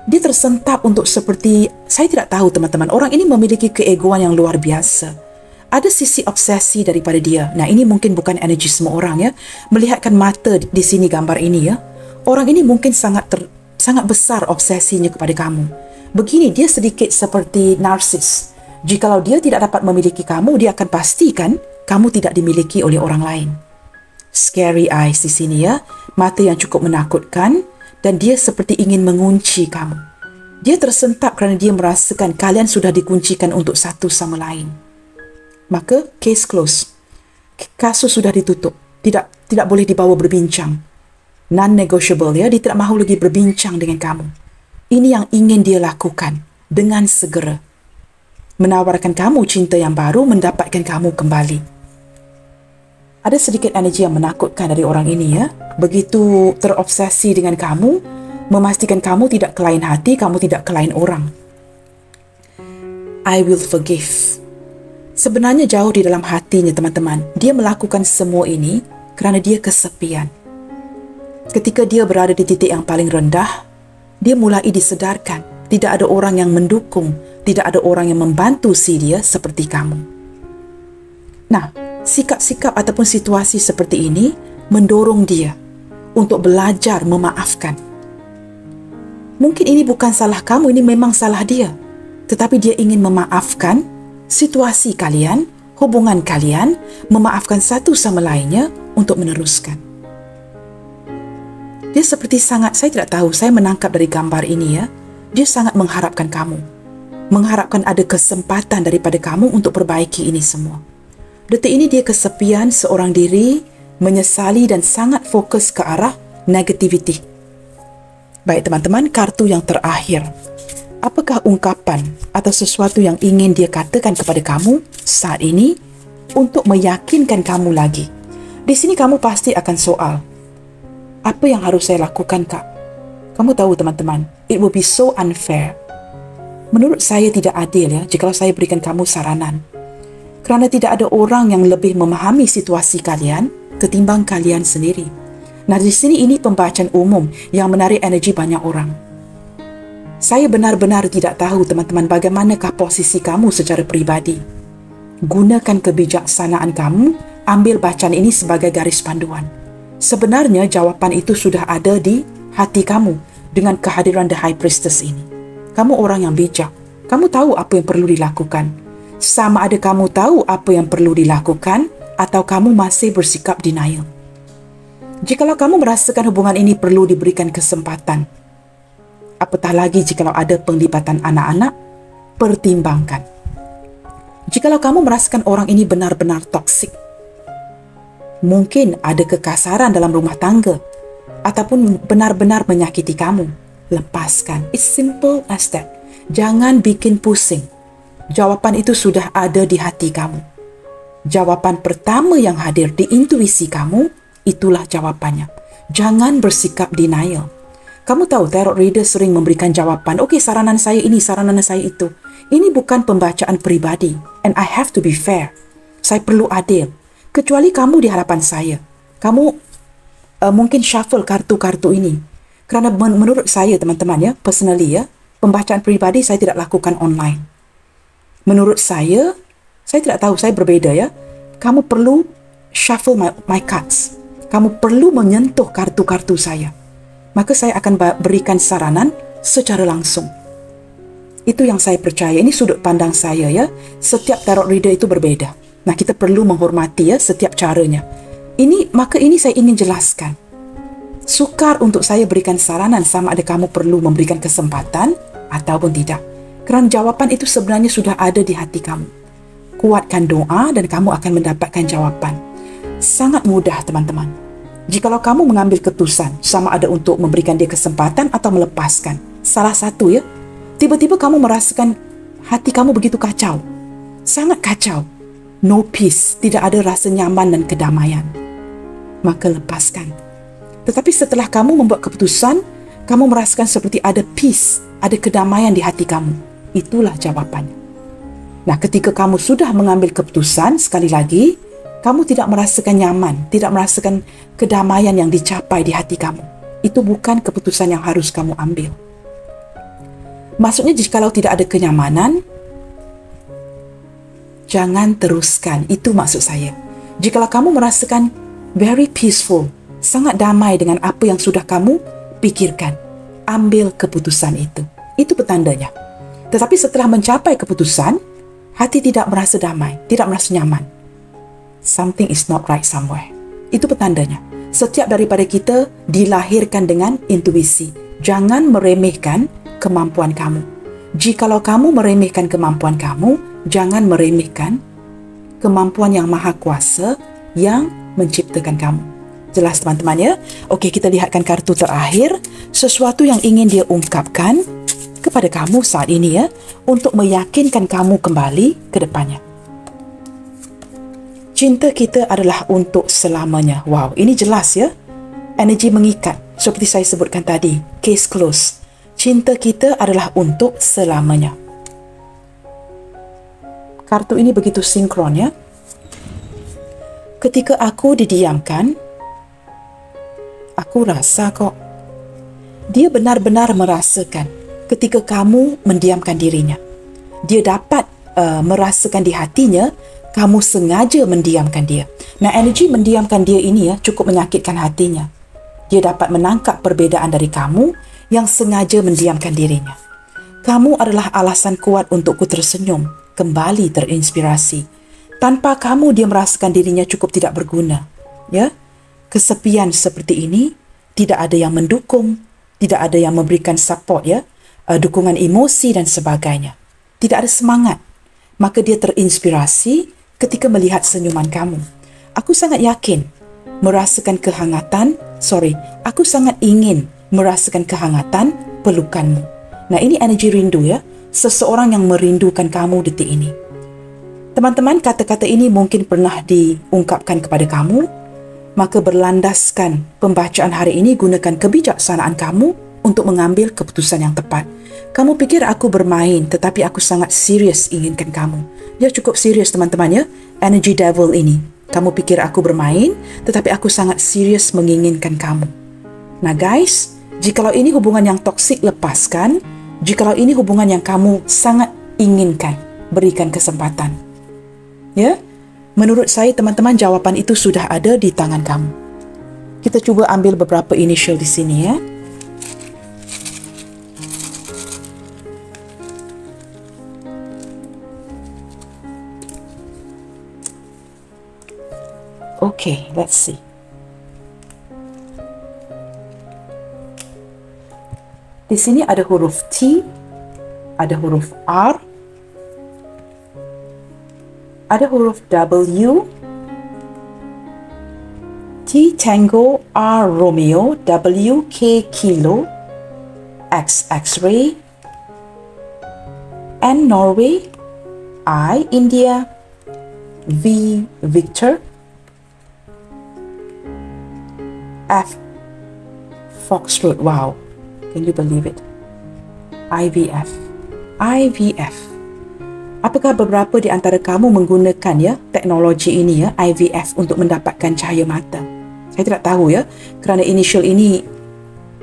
Dia tersentak untuk seperti, saya tidak tahu teman-teman, orang ini memiliki keegoan yang luar biasa. Ada sisi obsesi daripada dia. Nah, ini mungkin bukan energi semua orang ya. Melihatkan mata di sini gambar ini ya. Orang ini mungkin sangat besar obsesinya kepada kamu. Begini, dia sedikit seperti narsis. Jikalau dia tidak dapat memiliki kamu, dia akan pastikan kamu tidak dimiliki oleh orang lain. Scary eyes di sini ya. Mata yang cukup menakutkan dan dia seperti ingin mengunci kamu. Dia tersentak kerana dia merasakan kalian sudah dikuncikan untuk satu sama lain. Maka case close. Kasus sudah ditutup. Tidak boleh dibawa berbincang. Non-negotiable ya. Dia tidak mahu lagi berbincang dengan kamu. Ini yang ingin dia lakukan dengan segera. Menawarkan kamu cinta yang baru, mendapatkan kamu kembali. Ada sedikit energi yang menakutkan dari orang ini ya. Begitu terobsesi dengan kamu, memastikan kamu tidak ke lain hati, kamu tidak ke lain orang. I will forgive. Sebenarnya jauh di dalam hatinya teman-teman, dia melakukan semua ini kerana dia kesepian. Ketika dia berada di titik yang paling rendah, dia mulai disedarkan tidak ada orang yang mendukung, tidak ada orang yang membantu si dia seperti kamu. Nah, sikap-sikap ataupun situasi seperti ini mendorong dia untuk belajar memaafkan. Mungkin ini bukan salah kamu, ini memang salah dia. Tetapi dia ingin memaafkan situasi kalian, hubungan kalian, memaafkan satu sama lainnya untuk meneruskan. Dia seperti sangat, saya tidak tahu, saya menangkap dari gambar ini ya, dia sangat mengharapkan kamu. Mengharapkan ada kesempatan daripada kamu untuk perbaiki ini semua. Detik ini dia kesepian seorang diri, menyesali dan sangat fokus ke arah negativity. Baik teman-teman, kartu yang terakhir. Apakah ungkapan atau sesuatu yang ingin dia katakan kepada kamu saat ini untuk meyakinkan kamu lagi? Di sini kamu pasti akan soal, apa yang harus saya lakukan, Kak? Kamu tahu teman-teman, it will be so unfair. Menurut saya tidak adil ya jika saya berikan kamu saranan. Kerana tidak ada orang yang lebih memahami situasi kalian ketimbang kalian sendiri. Nah, di sini ini pembacaan umum yang menarik energi banyak orang. Saya benar-benar tidak tahu teman-teman bagaimanakah posisi kamu secara pribadi. Gunakan kebijaksanaan kamu, ambil bacaan ini sebagai garis panduan. Sebenarnya jawapan itu sudah ada di hati kamu dengan kehadiran The High Priestess ini. Kamu orang yang bijak. Kamu tahu apa yang perlu dilakukan. Sama ada kamu tahu apa yang perlu dilakukan atau kamu masih bersikap denial. Jikalau kamu merasakan hubungan ini perlu diberikan kesempatan, apatah lagi jikalau ada penglibatan anak-anak, pertimbangkan. Jikalau kamu merasakan orang ini benar-benar toksik, mungkin ada kekasaran dalam rumah tangga, ataupun benar-benar menyakiti kamu, lepaskan. It's simple as that. Jangan bikin pusing. Jawapan itu sudah ada di hati kamu. Jawapan pertama yang hadir di intuisi kamu, itulah jawapannya. Jangan bersikap denial. Kamu tahu tarot reader sering memberikan jawapan, okey, saranan saya ini, saranan saya itu. Ini bukan pembacaan pribadi. And I have to be fair. Saya perlu adil. Kecuali kamu di hadapan saya. Kamu mungkin shuffle kartu-kartu ini. Kerana menurut saya teman-teman ya, personally ya, pembacaan peribadi saya tidak lakukan online. Menurut saya tidak tahu, saya berbeza ya. Kamu perlu shuffle my cards. Kamu perlu menyentuh kartu-kartu saya. Maka saya akan berikan saranan secara langsung. Itu yang saya percaya. Ini sudut pandang saya ya. Setiap tarot reader itu berbeza. Nah, kita perlu menghormati ya setiap caranya. Maka ini saya ingin jelaskan. Sukar untuk saya berikan saranan sama ada kamu perlu memberikan kesempatan ataupun tidak. Kerana jawapan itu sebenarnya sudah ada di hati kamu. Kuatkan doa dan kamu akan mendapatkan jawapan. Sangat mudah teman-teman. Jikalau kamu mengambil keputusan sama ada untuk memberikan dia kesempatan atau melepaskan. Salah satu ya. Tiba-tiba kamu merasakan hati kamu begitu kacau. Sangat kacau. No peace. Tidak ada rasa nyaman dan kedamaian. Maka lepaskan. Tetapi setelah kamu membuat keputusan, kamu merasakan seperti ada peace, ada kedamaian di hati kamu. Itulah jawapannya. Nah, ketika kamu sudah mengambil keputusan, sekali lagi, kamu tidak merasakan nyaman, tidak merasakan kedamaian yang dicapai di hati kamu. Itu bukan keputusan yang harus kamu ambil. Maksudnya, jikalau tidak ada kenyamanan, jangan teruskan. Itu maksud saya. Jikalau kamu merasakan very peaceful, sangat damai dengan apa yang sudah kamu pikirkan, ambil keputusan itu. Itu petandanya. Tetapi setelah mencapai keputusan, hati tidak merasa damai, tidak merasa nyaman. Something is not right somewhere. Itu petandanya. Setiap daripada kita dilahirkan dengan intuisi. Jangan meremehkan kemampuan kamu. Jikalau kamu meremehkan kemampuan kamu, jangan meremehkan kemampuan yang maha kuasa yang menciptakan kamu. Jelas teman-teman ya? Okey, kita lihatkan kartu terakhir. Sesuatu yang ingin dia ungkapkan kepada kamu saat ini ya, untuk meyakinkan kamu kembali ke depannya. Cinta kita adalah untuk selamanya. Wow, ini jelas ya. Energi mengikat. Seperti saya sebutkan tadi. Case close. Cinta kita adalah untuk selamanya. Kartu ini begitu sinkron ya. Ketika aku didiamkan, aku rasa kok. Dia benar-benar merasakan ketika kamu mendiamkan dirinya. Dia dapat merasakan di hatinya, kamu sengaja mendiamkan dia. Nah, energi mendiamkan dia ini ya cukup menyakitkan hatinya. Dia dapat menangkap perbezaan dari kamu yang sengaja mendiamkan dirinya. Kamu adalah alasan kuat untukku tersenyum, kembali terinspirasi. Tanpa kamu, dia merasakan dirinya cukup tidak berguna. Ya, kesepian seperti ini, tidak ada yang mendukung, tidak ada yang memberikan support ya, dukungan emosi dan sebagainya. Tidak ada semangat. Maka dia terinspirasi ketika melihat senyuman kamu. Aku sangat yakin merasakan kehangatan, aku sangat ingin merasakan kehangatan pelukanmu. Nah, ini energi rindu ya, seseorang yang merindukan kamu detik ini. Teman-teman, kata-kata ini mungkin pernah diungkapkan kepada kamu, maka berlandaskan pembacaan hari ini, gunakan kebijaksanaan kamu untuk mengambil keputusan yang tepat. Kamu pikir aku bermain, tetapi aku sangat serius inginkan kamu. Dia cukup serius teman-teman ya, energy devil ini. Kamu pikir aku bermain, tetapi aku sangat serius menginginkan kamu. Nah guys, jikalau ini hubungan yang toksik, lepaskan. Jikalau ini hubungan yang kamu sangat inginkan, berikan kesempatan. Ya, menurut saya teman-teman, jawapan itu sudah ada di tangan kamu. Kita cuba ambil beberapa initial di sini ya. Okay, let's see. Di sini ada huruf T, ada huruf R, ada huruf W, T Tango, R Romeo, W K Kilo, X X-ray, N Norway, I India, V Victor, F Foxtrot. Wow, can you believe it? IVF. Apakah beberapa di antara kamu menggunakan ya teknologi ini ya, IVF, untuk mendapatkan cahaya mata? Saya tidak tahu ya, kerana initial ini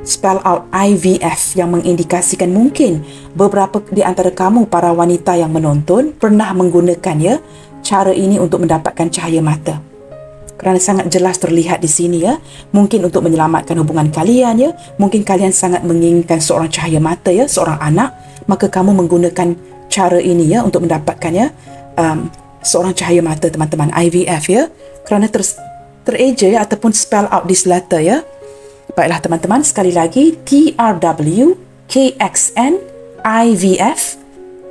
spell out IVF yang mengindikasikan mungkin beberapa di antara kamu para wanita yang menonton pernah menggunakan ya cara ini untuk mendapatkan cahaya mata. Kerana sangat jelas terlihat di sini ya, mungkin untuk menyelamatkan hubungan kalian ya, mungkin kalian sangat menginginkan seorang cahaya mata ya, seorang anak, maka kamu menggunakan cara ini ya untuk mendapatkan ya seorang cahaya mata teman-teman, IVF ya, kerana tereja ya, ataupun spell out this letter ya. Baiklah teman-teman, sekali lagi TRW, KXN, IVF,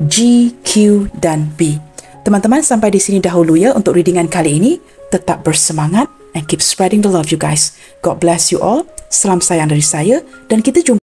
GQ dan B. Teman-teman, sampai di sini dahulu ya untuk readingan kali ini. Tetap bersemangat and keep spreading the love you guys. God bless you all. Salam sayang dari saya dan kita jumpa